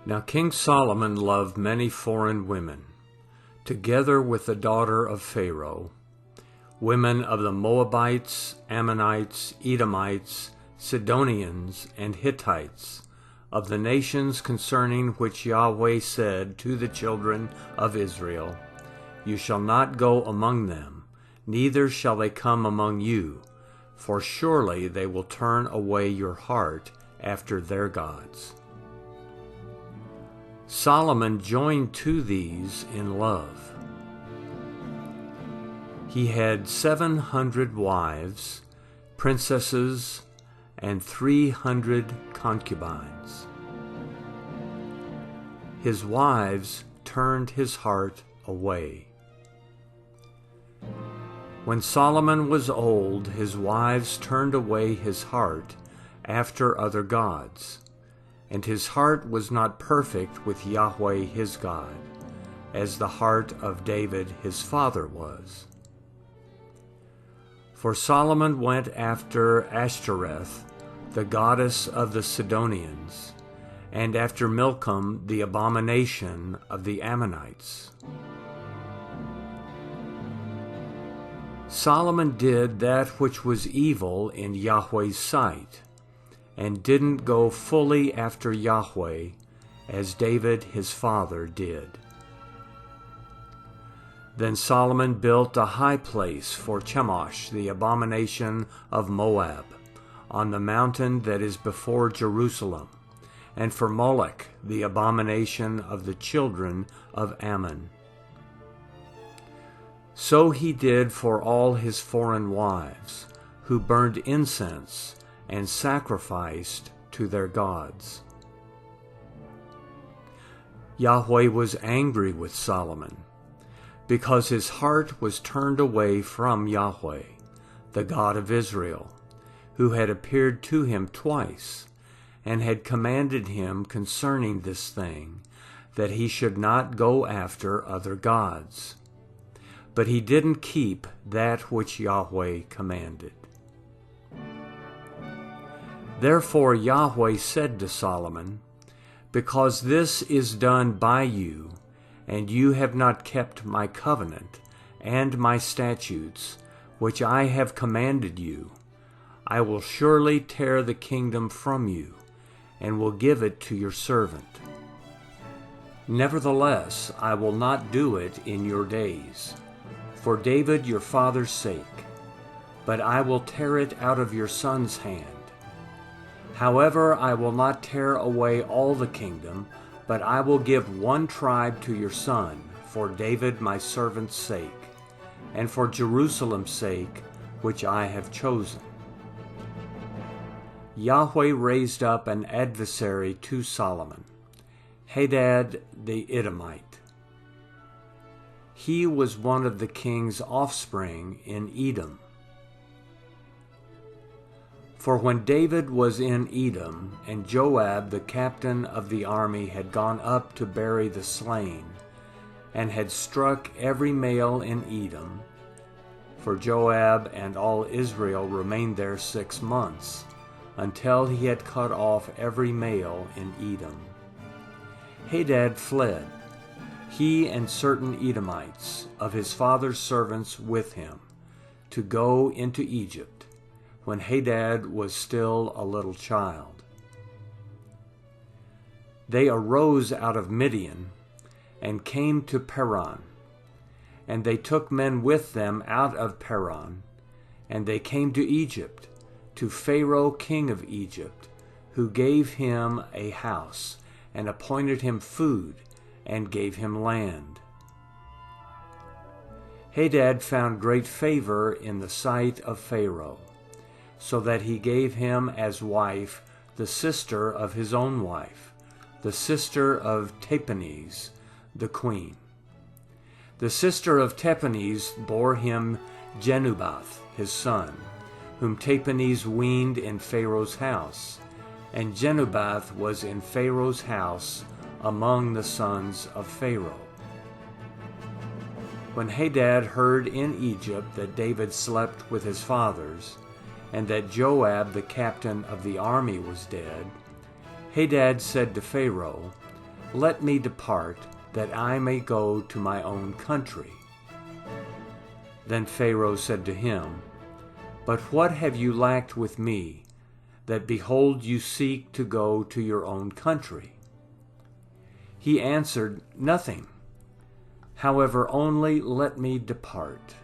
Now King Solomon loved many foreign women, together with the daughter of Pharaoh, women of the Moabites, Ammonites, Edomites, Sidonians, and Hittites, of the nations concerning which Yahweh said to the children of Israel, You shall not go among them, neither shall they come among you, for surely they will turn away your heart after their gods. Solomon joined to these in love. He had 700 wives, princesses, and 300 concubines. His wives turned his heart away. When Solomon was old, his wives turned away his heart after other gods, and his heart was not perfect with Yahweh his God, as the heart of David his father was. For Solomon went after Ashtoreth, the goddess of the Sidonians, and after Milcom, the abomination of the Ammonites. Solomon did that which was evil in Yahweh's sight, and didn't go fully after Yahweh, as David his father did. Then Solomon built a high place for Chemosh, the abomination of Moab, on the mountain that is before Jerusalem, and for Molech, the abomination of the children of Ammon. So he did for all his foreign wives, who burned incense and sacrificed to their gods. Yahweh was angry with Solomon, because his heart was turned away from Yahweh, the God of Israel, who had appeared to him twice, and had commanded him concerning this thing, that he should not go after other gods. But he didn't keep that which Yahweh commanded. Therefore Yahweh said to Solomon, Because this is done by you, and you have not kept my covenant and my statutes, which I have commanded you, I will surely tear the kingdom from you, and will give it to your servant. Nevertheless, I will not do it in your days, for David your father's sake, but I will tear it out of your son's hand. However, I will not tear away all the kingdom, but I will give one tribe to your son, for David my servant's sake, and for Jerusalem's sake, which I have chosen. Yahweh raised up an adversary to Solomon, Hadad the Edomite. He was one of the king's offspring in Edom. For when David was in Edom, and Joab the captain of the army had gone up to bury the slain, and had struck every male in Edom, for Joab and all Israel remained there 6 months, until he had cut off every male in Edom. Hadad fled, he and certain Edomites of his father's servants with him, to go into Egypt, when Hadad was still a little child. They arose out of Midian, and came to Paran, and they took men with them out of Paran, and they came to Egypt, to Pharaoh king of Egypt, who gave him a house, and appointed him food, and gave him land. Hadad found great favor in the sight of Pharaoh, so that he gave him as wife the sister of his own wife, the sister of Tahpenes, the queen. The sister of Tahpenes bore him Genubath, his son, whom Tahpenes weaned in Pharaoh's house, and Genubath was in Pharaoh's house among the sons of Pharaoh. When Hadad heard in Egypt that David slept with his fathers, and that Joab the captain of the army was dead, Hadad said to Pharaoh, Let me depart, that I may go to my own country." Then Pharaoh said to him, "But what have you lacked with me, that behold you seek to go to your own country?" He answered, "Nothing. However, only let me depart."